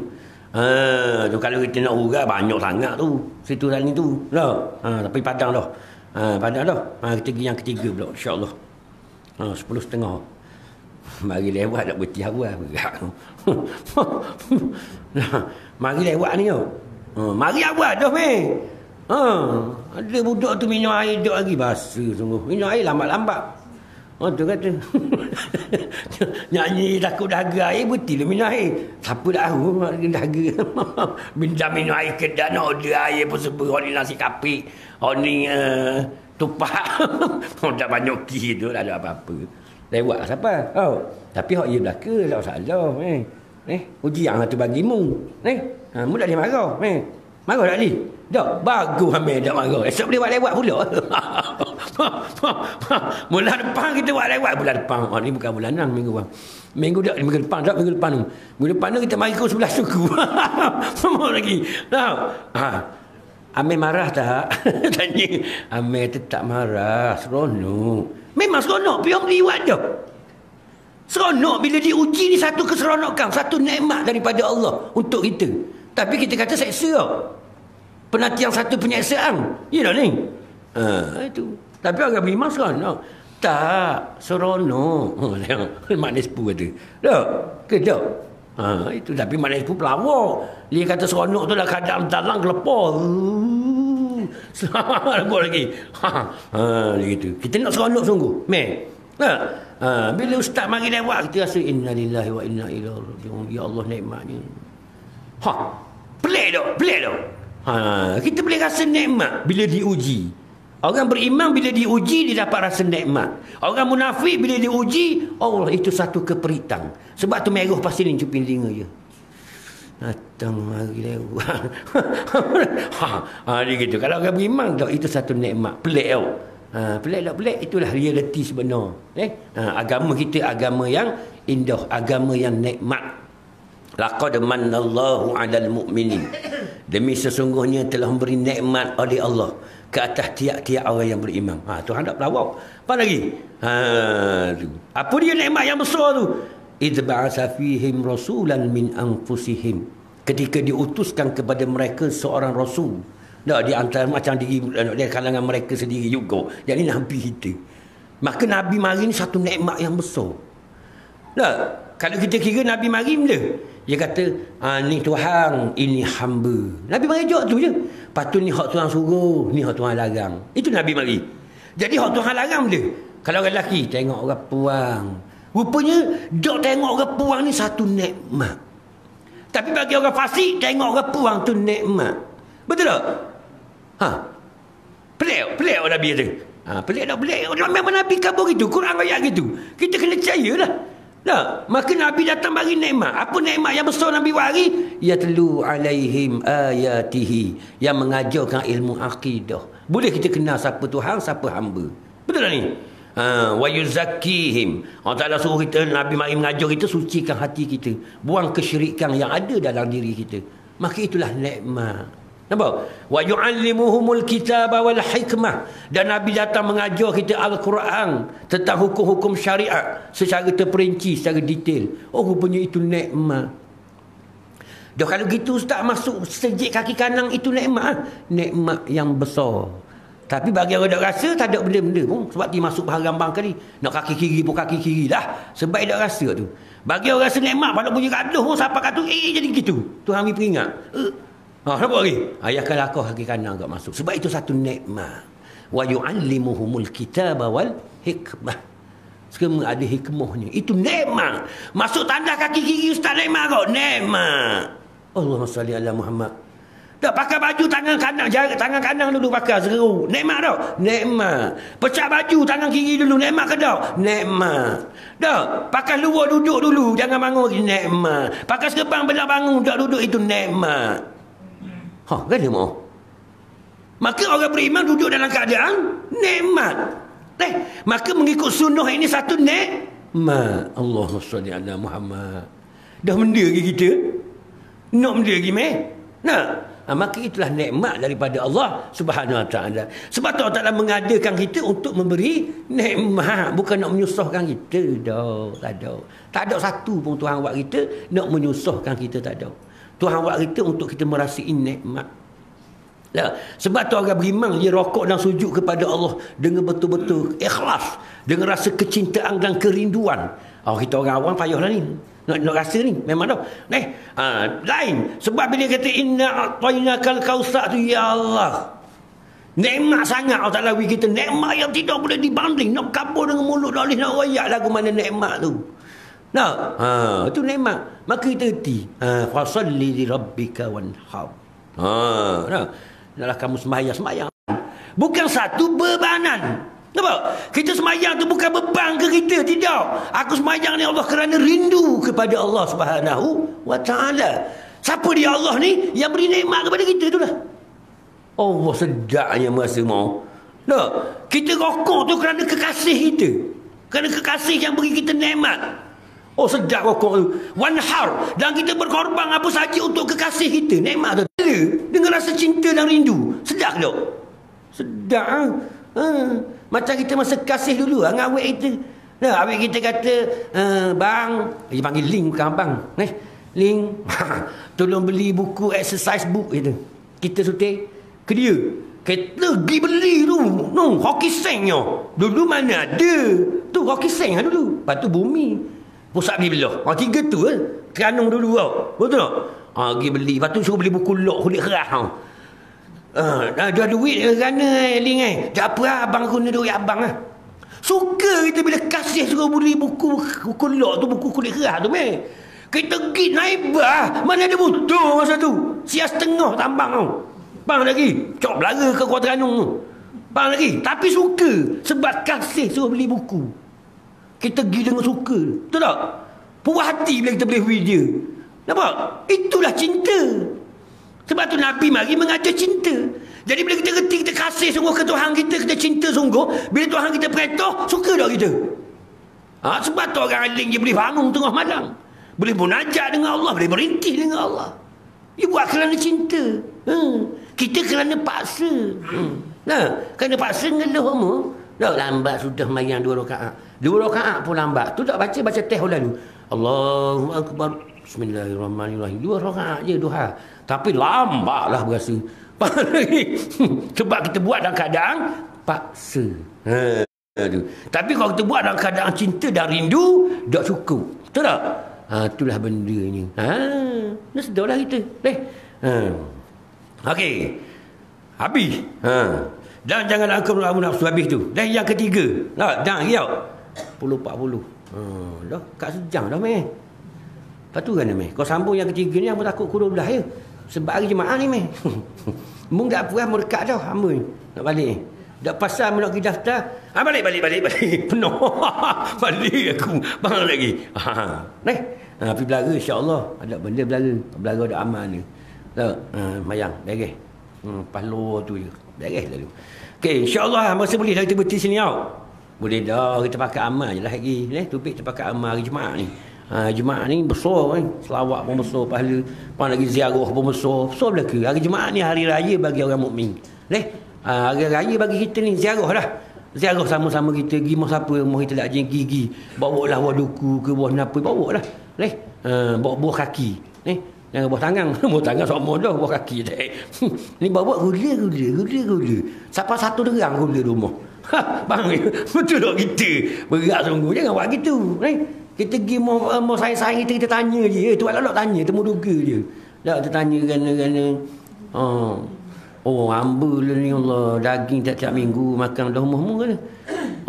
Tu kalau kita nak urat banyak sangat tu. Situ dan itu. Dah. Tapi padang dah. Padang dah. Kita pergi yang ketiga pula insya-Allah. 10.30. Mari lewat nak berhenti awal berat. Mari lewat ni. Mari awal dah meh. Ada budak tu minum air duk lagi basa sungguh. Minum air lambat-lambat. Tu kata. Nyanyi takut dahaga air, betul lah minum air. Siapa dah tahu dahaga. Minum air kedai nak order air pun sebab ni nasi kapik. Ni tupak. Tak banyak ki tu, tak ada apa-apa. Lewat siapa? Tapi hak ia belaka, tak salah. Uji yang tu bagimu. Mu tak boleh marah. Marah tak boleh? Tak, bagus ambil tak marah. Esok boleh buat lewat pula. Bulan depan kita buat lewat. Bulan depan. Ni bukan bulanan minggu bang. Minggu depan tak, minggu depan tu. Minggu depan tu kita mari ke sebelah suku. Semua lagi. Tahu? Amir marah tak? Tanya. Amir tetap marah. Seronok. Memang seronok. Piang liwat je. Seronok bila diuji ni satu keseronokan. Satu nikmat daripada Allah untuk kita. Tapi kita kata seksa. Penantian satu penyeksaan. Ya tak ni? Itu. Tapi orang beriman seronok. Tak. Seronok. Maknanya sepuh kata. Tak? Ke tak? Itu. Tapi maknanya sepuh pelawak. Dia kata seronok tu dah kadang dalang kelepar. Selamat lagi. Dia gitu. Kita nak seronok sungguh. Bila ustaz mari lewat kita rasa innalillahi wa inna ilaihi raji'un. Ya Allah nikmatnya. Pelik tak? Kita boleh rasa nikmat bila diuji. Orang beriman bila diuji dia dapat rasa nikmat. Orang munafik bila diuji, Allah itu satu keperitan. Sebab tu merah pasti ni cupin telinga je. Datang mari lewat. Dia gitu. Kalau orang beriman tak, itu satu nikmat. Pelik tau. Pelik tak pelik, itulah realiti sebenar. Agama kita agama yang indah, agama yang nikmat. Laqad manallahu 'alal mu'minin. Demi sesungguhnya telah memberi nikmat oleh Allah ke atas tiap-tiap orang yang beriman. Tuhan tak pelawak. Apa lagi? Apa dia nikmat yang besar tu? Idz ba'atsa fihim rasulan min anfusihim. Ketika diutuskan kepada mereka seorang rasul. Di antara macam diri kalangan mereka sendiri juga. Jadi Nabi kita. Maka Nabi mari ni satu nikmat yang besar. Kalau kita kira Nabi mari bila? Dia kata, ni Tuhan, ini hamba. Nabi mari jawab tu je. Lepas tu ni hak Tuhan suruh, ni hak Tuhan larang. Itu Nabi mari. Jadi hak Tuhan larang dia. Kalau orang lelaki, tengok orang puang. Rupanya, dok tengok orang puang ni satu nikmat. Tapi bagi orang fasik, tengok orang puang tu nikmat. Betul tak? Pelik Nabi kata. Pelik tak pelik. Memang Nabi kabur gitu. Quran ayat gitu. Kita kena percaya lah. Maka Nabi datang bagi nikmat. Apa nikmat yang besar Nabi bagi? Yatlu alaihim ayatihi. Yang mengajarkan ilmu akidah. Boleh kita kenal siapa Tuhan, siapa hamba. Betul tak ni? Wa yuzakkihim. Allah Ta'ala suruh kita, Nabi mari mengajar kita, sucikan hati kita. Buang kesyirikan yang ada dalam diri kita. Maka itulah nikmat. Nampak? Wa yu'allimuhumul kitaba wal hikmah. Dan Nabi datang mengajar kita Al-Quran tentang hukum-hukum syariat secara terperinci, secara detail. Rupanya itu nikmat. Dah kalau gitu ustaz masuk sejik kaki kanan itu nikmat. Nikmat yang besar. Tapi bagi orang tak rasa tak ada benda-benda pun. Sebab dia masuk bahagian bang kali. Nak kaki kiri pun kaki kiri lah. Sebab dia tak rasa tu. Bagi orang rasa nikmat pada punya gaduh pun siapa kata jadi gitu. Tuhan ambil peringat. Nampak lagi? Ayahkan lakau kaki kanan agak masuk. Sebab itu satu nikmat. Wa yu'allimuhumul kitaba wal hikmah. Semua ada hikmahnya. Itu nikmat. Masuk tanda kaki kiri ustaz nikmat kau. Nikmat. Allahumma salli ala Muhammad. Tak pakai baju tangan kanan dulu pakai seru. Nikmat tak? Nikmat. Pecah baju tangan kiri dulu. Nikmat ke tak? Nikmat. Tak? Pakai luar duduk dulu. Jangan bangun. Nikmat. Pakai sekepang belah bangun. Tak duduk itu nikmat. Kan dia mau. Maka orang beriman duduk dalam keadaan nikmat. Maka mengikut sunnah ini satu nikmat. Allahumma salli ala Muhammad. Dah benda lagi kita. Nak benda lagi meh? Nak? Maka itulah nikmat daripada Allah Subhanahu Wa Taala. Sebab tu Allah Taala mengadakan kita untuk memberi nikmat, bukan nak menyusahkan kita. Tak ada. Tak ada satu pun Tuhan buat kita nak menyusahkan kita, tak ada. Tuhan buat kita untuk kita merasai nikmat. Sebab tu orang beriman dia rokok dan sujud kepada Allah dengan betul-betul ikhlas, dengan rasa kecintaan dan kerinduan. Kita orang awam payahlah ni. Nak rasa ni memang dah. Lain sebab bila kata inna a'tainakal kautsar tu, ya Allah, nikmat sangat Allah Taala bagi kita, nikmat yang tidak boleh dibanding. Nak kabur dengan mulut dah boleh nak royak lagu mana nikmat tu. Itu nikmat. Maka kita erti fasalli li rabbika wanhar. Adalah kamu sembahyang bukan satu bebanan. Nampak? Kita semayang tu bukan beban ke kita, tidak. Aku semayang ni Allah kerana rindu kepada Allah Subhanahu Wa Taala. Siapa dia Allah ni yang beri nikmat kepada kita itulah. Allah sedapnya merasa mau. Kita rokok tu kerana kekasih kita, kerana kekasih yang beri kita nikmat. Sedap rokok tu. Wanhar, dan kita berkorban apa saja untuk kekasih kita, nikmat tu. Dengan rasa cinta dan rindu. Sedap tak? Sedap. Macam kita masa kasih dulu dengan awet kita. Awet kita kata, bang, dia panggil Ling, bukan abang. Ling, tolong beli buku exercise book itu. Kita sutik ke dia. Kita pergi beli tu. Hoki sengnya. Dulu mana ada. Tu hoki seng lah dulu. Lepas tu bumi. Pusat beli belah. Tiga tu Terenung dulu tau. Betul tak? Pergi beli. Lepas tu suruh beli buku lok kulit keras. Ada duit kerana Ling tak apa lah, abang guna duit abang lah. Suka kita bila kasih suruh beli buku lok tu, buku kulit keras tu kita pergi naibah. Mana ada butuh masa tu. Siap setengah tambang tau. Bang lagi cok belara ke Kuala Terengganu tu. Bang lagi. Tapi suka. Sebab kasih suruh beli buku. Kita pergi dengan suka. Betul tak? Puas hati bila kita beli video. Nampak? Itulah cinta. Sebab tu Nabi mari mengajar cinta. Jadi bila kita reti, kita kasih sungguh ke Tuhan kita, kita cinta sungguh, bila Tuhan kita perintah, suka tak kita? Sebab tu orang alim dia boleh bangun tengah malam, boleh munajat dengan Allah, boleh berintih dengan Allah. Dia buat kerana cinta. Kita kerana paksa. Kerana paksa ngeluh semua. Lambat sudah mayang 2 rakaat. 2 rakaat pun lambat. Tu tak baca teh lalu. Allahu Akbar. Bismillahirrahmanirrahim. 2 rakaat je duha. Tapi lambatlah berasa. Sebab kita buat dalam keadaan paksa. Tapi kalau kita buat dalam keadaan cinta dan rindu, tak cukup. Betul tak? Itulah bendanya. Dah sedar lah kita. Okey. Habis. Dan jangan aku nafsu habis tu. Dan yang ketiga. Jangan riau. 10-40. Dah kat sejam dah meh. Lepas tu kan meh. Kau sambung yang ketiga ni, aku takut kurang belah ya. Sebab hari Jumaat ni meh. Mung dah puas mau dekat dah hamba ni. Nak balik. Dak pasal nak pergi daftar. Balik. Penuh. Balik aku. Bang lagi. Pergi belara insya-Allah. Ada benda belara. Belara ada aman ni. Tak. Mayang. Beres. Palo tu je. Beres lalu. Okey, insya-Allah masa boleh dah kita berhenti sini tau. Boleh dah kita pakai amal je lah lagi. Topik kita pakai amal hari Jumaat ni. Jumaat ni besar kan. Selawat pun besar, pahala. Lepas lagi ziarah pun besar. Besar belaka. Hari Jumaat ni hari raya bagi orang mukmin. Hari raya bagi kita ni ziarah lah. Ziarah sama-sama kita. Pergi mah siapa, mah kita nak gigi. Bawa lah buah duku ke buah napa. Bawa lah. Bawa buah kaki. Jangan buah tangan. Buah tangan sama dah. Buah kaki. Ni bawa gula. Siapa satu derang gula di rumah. Bang, betul tak kita? Berat sungguh. Jangan buat gitu. Kita pergi mau sayang-sayang kita tanya je. Tu kalau nak tanya, temu duga je. Tak, kita tanya kerana hamba lah ni Allah. Daging tiap-tiap minggu makan dah umur ke?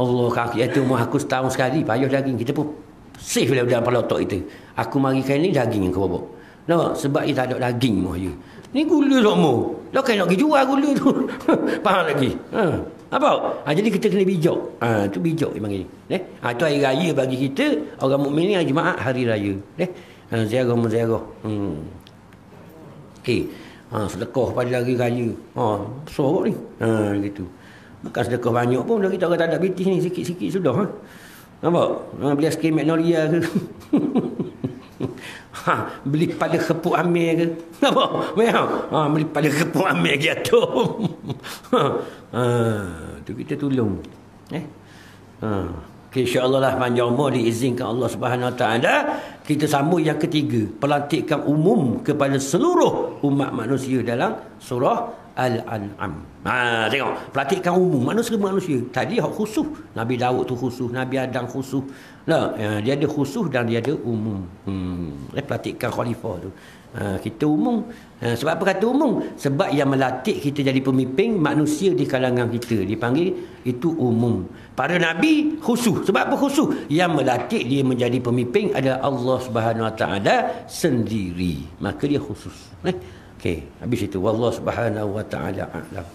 Allah kaki. Itu umur aku setahun sekali. Payah daging. Kita pun safe lah dalam kepala otak kita. Aku mari kali ni daging yang kau bawa. No, sebab dia tak ada daging mah je. Ni gula semua. Dah kan nak pergi jual gula tu. Faham lagi? Apa? Jadi kita kena bijak. Tu bijak dia panggil. Itu hari raya bagi kita. Orang mukmin ni hari Jumaat hari raya. Ziarah. Okey. Sedekah pada hari raya. Besar ni. Gitu. Bukan sedekah banyak pun. Kita orang tak ada bitis ni. Sikit-sikit sudah. Nampak? Beli sikit magnolia ke. Beli pada kepuk amir ke? Apa? Beli pada kepuk amir ke atom. Tu kita tolong. Okay, insya-Allah lah panjang umur diizinkan Allah Subhanahu Wa Taala, kita sambung yang ketiga, pelantikan umum kepada seluruh umat manusia dalam surah Al-An'am. Tengok, pelantikan umum manusia. Tadi hak khusus, Nabi Daud tu khusus, Nabi Adam khusus. Nah, dia ada khusus dan dia ada umum. Pelantikan khalifah tu. Kita umum. Sebab apa kata umum? Sebab yang melatih kita jadi pemimpin manusia di kalangan kita dipanggil itu umum. Para nabi khusus. Sebab apa khusus? Yang melatih dia menjadi pemimpin adalah Allah Subhanahu Wa Taala sendiri. Maka dia khusus. Okey, habis itu wallahu Subhanahu Wa Taala a'lam.